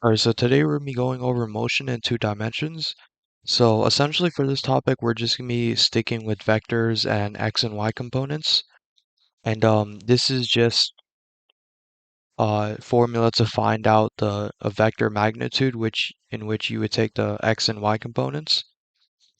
Alright, so today we're going to be going over motion in two dimensions. So essentially for this topic, we're just going to be sticking with vectors and x and y components. And this is just a formula to find out a vector magnitude, in which you would take the x and y components.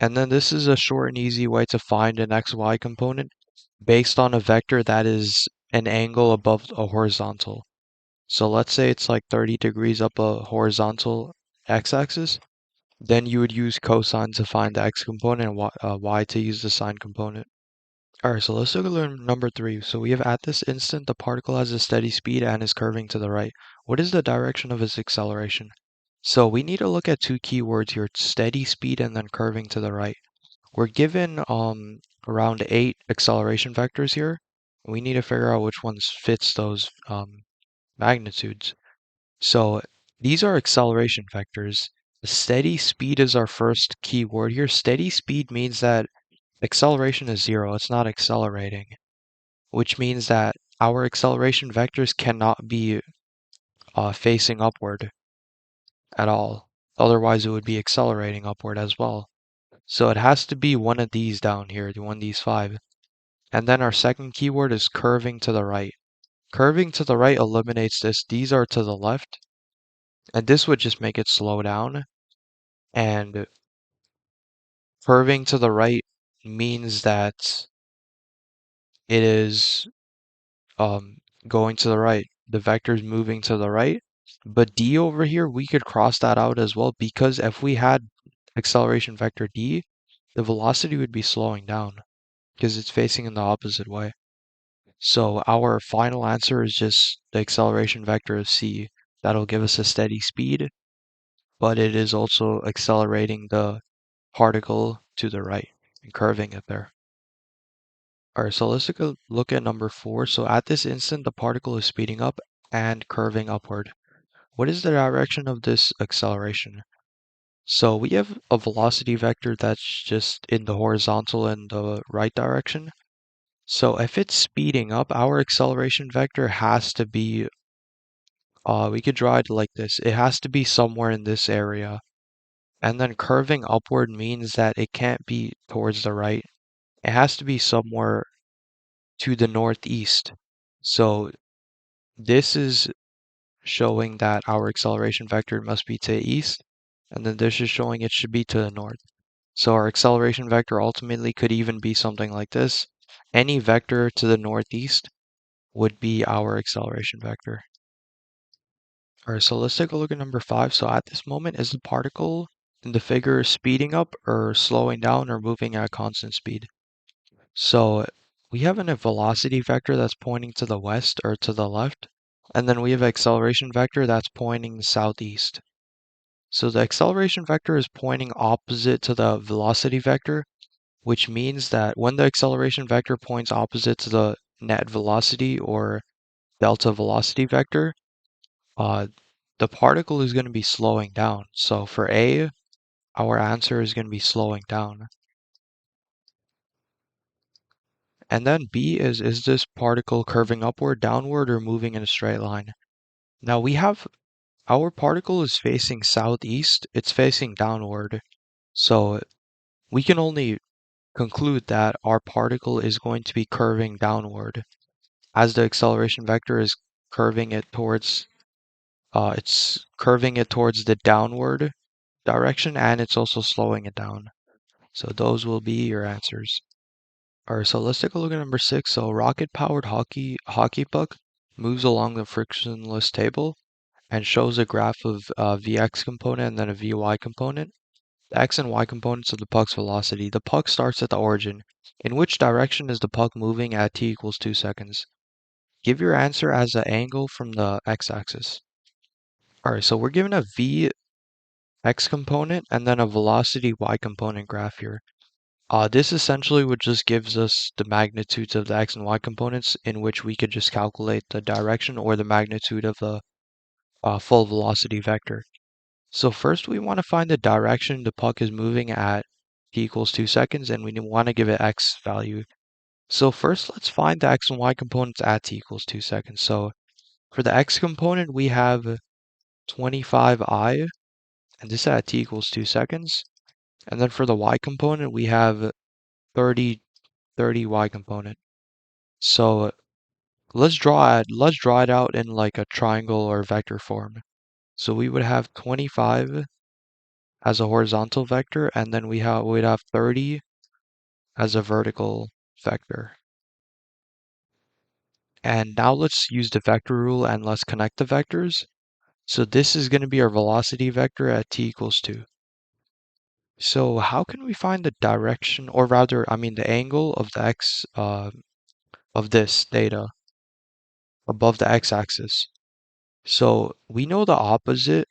And then this is a short and easy way to find an xy component based on a vector that is an angle above a horizontal. So let's say it's like 30 degrees up a horizontal x-axis. Then you would use cosine to find the x component and y to use the sine component. Alright, so let's look at number 3. So we have at this instant the particle has a steady speed and is curving to the right. What is the direction of its acceleration? So we need to look at two keywords here, steady speed and then curving to the right. We're given around 8 acceleration vectors here. We need to figure out which ones fits those magnitudes. So these are acceleration vectors. Steady speed is our first key word here. Steady speed means that acceleration is 0. It's not accelerating, which means that our acceleration vectors cannot be facing upward at all. Otherwise, it would be accelerating upward as well. So it has to be one of these down here, one of these 5. And then our second keyword is curving to the right. Curving to the right eliminates this. These are to the left. And this would just make it slow down. And curving to the right means that it is going to the right. The vector is moving to the right. But d over here, we could cross that out as well, because if we had acceleration vector d, the velocity would be slowing down because it's facing in the opposite way. So our final answer is just the acceleration vector of c. That'll give us a steady speed, but it is also accelerating the particle to the right and curving it there. Alright, so let's look at number 4. So at this instant, the particle is speeding up and curving upward. What is the direction of this acceleration? So we have a velocity vector that's just in the horizontal and the right direction. So if it's speeding up, our acceleration vector has to be, we could draw it like this. It has to be somewhere in this area. And then curving upward means that it can't be towards the right. It has to be somewhere to the northeast. So this is showing that our acceleration vector must be to the east, and then this is showing it should be to the north. So our acceleration vector ultimately could even be something like this. Any vector to the northeast would be our acceleration vector. Alright, so let's take a look at number 5. So at this moment, is the particle in the figure speeding up or slowing down or moving at constant speed? So we have a velocity vector that's pointing to the west or to the left, and then we have an acceleration vector that's pointing southeast. So the acceleration vector is pointing opposite to the velocity vector, which means that when the acceleration vector points opposite to the net velocity or delta velocity vector, uh, the particle is going to be slowing down. So for A, our answer is going to be slowing down. And then B is this particle curving upward, downward, or moving in a straight line? Now we have our particle is facing southeast, it's facing downward. So we can only conclude that our particle is going to be curving downward as the acceleration vector is curving it towards the downward direction, and it's also slowing it down. So those will be your answers. Alright, so let's take a look at number 6. So rocket-powered hockey puck moves along the frictionless table and shows a graph of Vx component and then a Vy component. The x and y components of the puck's velocity. The puck starts at the origin. In which direction is the puck moving at t equals 2 seconds? Give your answer as an angle from the x-axis. Alright, so we're given a Vx component and then a velocity y component graph here. This essentially would just gives us the magnitudes of the x and y components, in which we could just calculate the direction or the magnitude of the full velocity vector. So first we want to find the direction the puck is moving at t equals 2 seconds, and we want to give it x value. So first let's find the x and y components at t equals 2 seconds. So for the x component, we have 25i, and this at t equals 2 seconds. And then for the y component, we have 30, 30y component. So let's draw it out in like a triangle or vector form. So we would have 25 as a horizontal vector, and then we'd have 30 as a vertical vector. And now let's use the vector rule and let's connect the vectors. So this is going to be our velocity vector at t equals 2. So how can we find the direction, or rather, I mean the angle of the of this data above the x-axis? So we know the opposite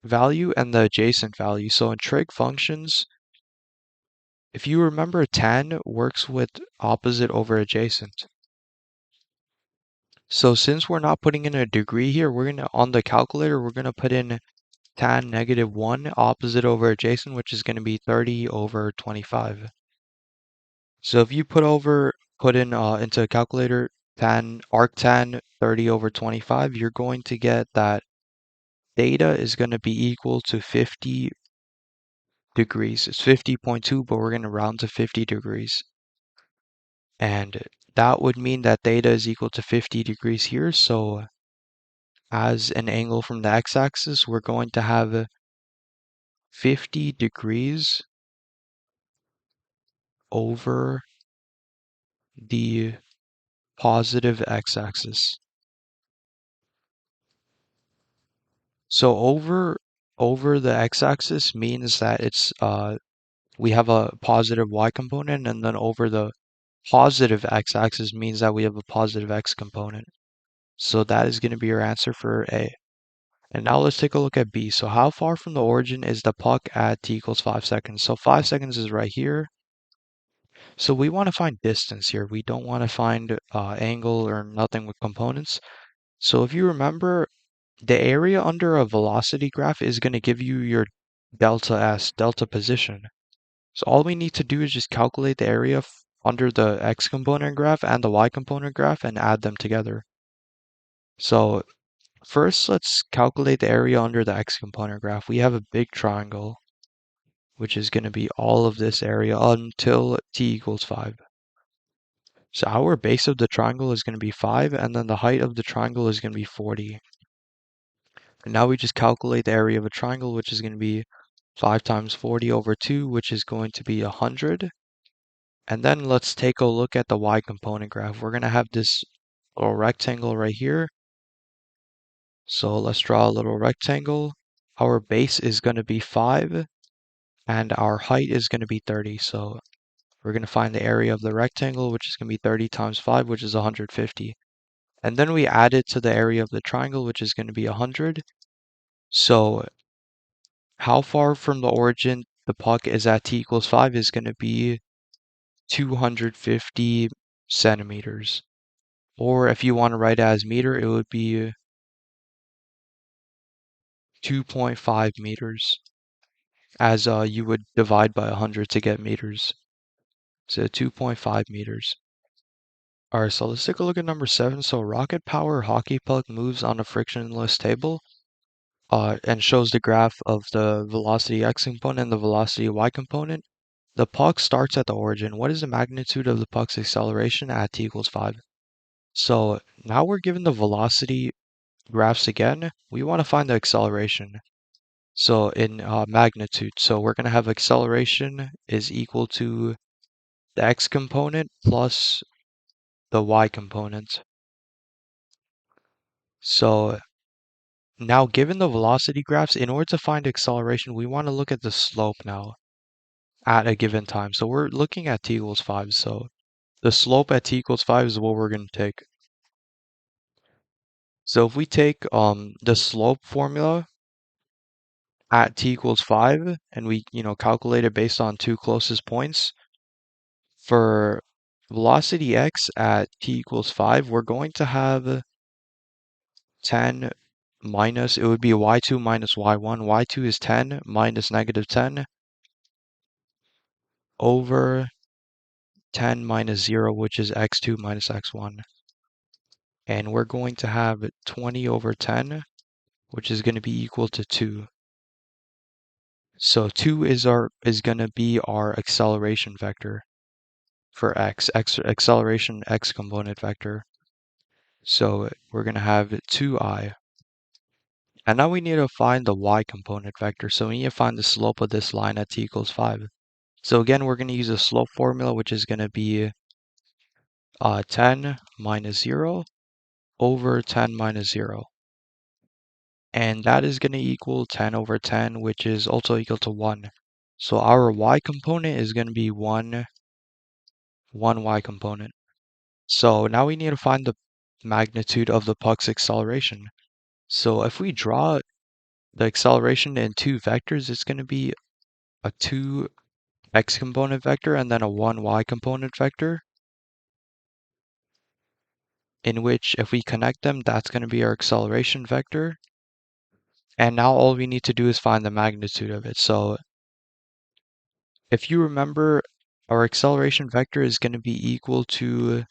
value and the adjacent value. So in trig functions, if you remember, tan works with opposite over adjacent. So since we're not putting in a degree here, on the calculator, we're gonna put in tan -1 opposite over adjacent, which is gonna be 30 over 25. So if you put in into a calculator arctan 30 over 25, you're going to get that theta is going to be equal to 50 degrees. It's 50.2, but we're going to round to 50 degrees. And that would mean that theta is equal to 50 degrees here. So as an angle from the x-axis, we're going to have 50 degrees over the positive x-axis. So over the x-axis means that we have a positive y component, and then over the positive x-axis means that we have a positive x component. So that is going to be your answer for A. And now let's take a look at B. So how far from the origin is the puck at t equals 5 seconds? So 5 seconds is right here. So we want to find distance here. We don't want to find angle or nothing with components. So if you remember, the area under a velocity graph is going to give you your delta S, delta position. So all we need to do is just calculate the area under the x component graph and the y component graph and add them together. So first, let's calculate the area under the x component graph. We have a big triangle, which is going to be all of this area until t equals 5. So our base of the triangle is going to be 5, and then the height of the triangle is going to be 40. And now we just calculate the area of a triangle, which is going to be 5 times 40 over 2, which is going to be 100. And then let's take a look at the y component graph. We're going to have this little rectangle right here. So let's draw a little rectangle. Our base is going to be 5, and our height is going to be 30. So we're going to find the area of the rectangle, which is going to be 30 times 5, which is 150. And then we add it to the area of the triangle, which is going to be 100. So how far from the origin the puck is at t equals 5 is going to be 250 centimeters. Or if you want to write it as meter, it would be 2.5 meters, as you would divide by 100 to get meters. So 2.5 meters. Alright, so let's take a look at number 7. So rocket power hockey puck moves on a frictionless table and shows the graph of the velocity x component and the velocity y component. The puck starts at the origin. What is the magnitude of the puck's acceleration at t equals 5? So now we're given the velocity graphs again. We want to find the acceleration. So in magnitude, so we're going to have acceleration is equal to the x component plus the y component. So now given the velocity graphs, in order to find acceleration, we want to look at the slope now at a given time. So we're looking at t equals 5. So the slope at t equals 5 is what we're going to take. So if we take the slope formula at t equals 5 and we calculate it based on two closest points, for velocity x at t equals 5, we're going to have 10 minus, it would be y2 minus y1. y2 is 10 minus negative 10 over 10 minus 0, which is x2 minus x1. And we're going to have 20 over 10 which is going to be equal to 2. So 2 is going to be our acceleration vector for x acceleration x component vector. So we're going to have 2I. And now we need to find the y component vector. So we need to find the slope of this line at t equals 5. So again, we're going to use a slope formula, which is going to be 10 minus 0 over 10 minus 0. And that is going to equal 10 over 10, which is also equal to 1. So our y component is going to be 1 y component. So now we need to find the magnitude of the puck's acceleration. So if we draw the acceleration in two vectors, it's going to be a 2x component vector and then a 1y component vector, in which if we connect them, that's going to be our acceleration vector. And now all we need to do is find the magnitude of it. So if you remember, our acceleration vector is going to be equal to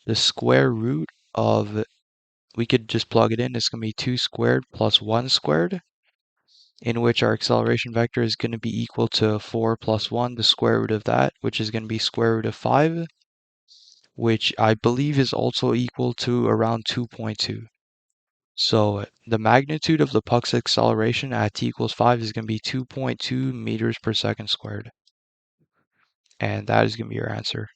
the square root of, we could just plug it in, it's going to be 2 squared plus 1 squared, in which our acceleration vector is going to be equal to 4 plus 1, the square root of that, which is going to be square root of 5, which I believe is also equal to around 2.2. So the magnitude of the puck's acceleration at t equals 5 is going to be 2.2 meters per second squared. And that is going to be your answer.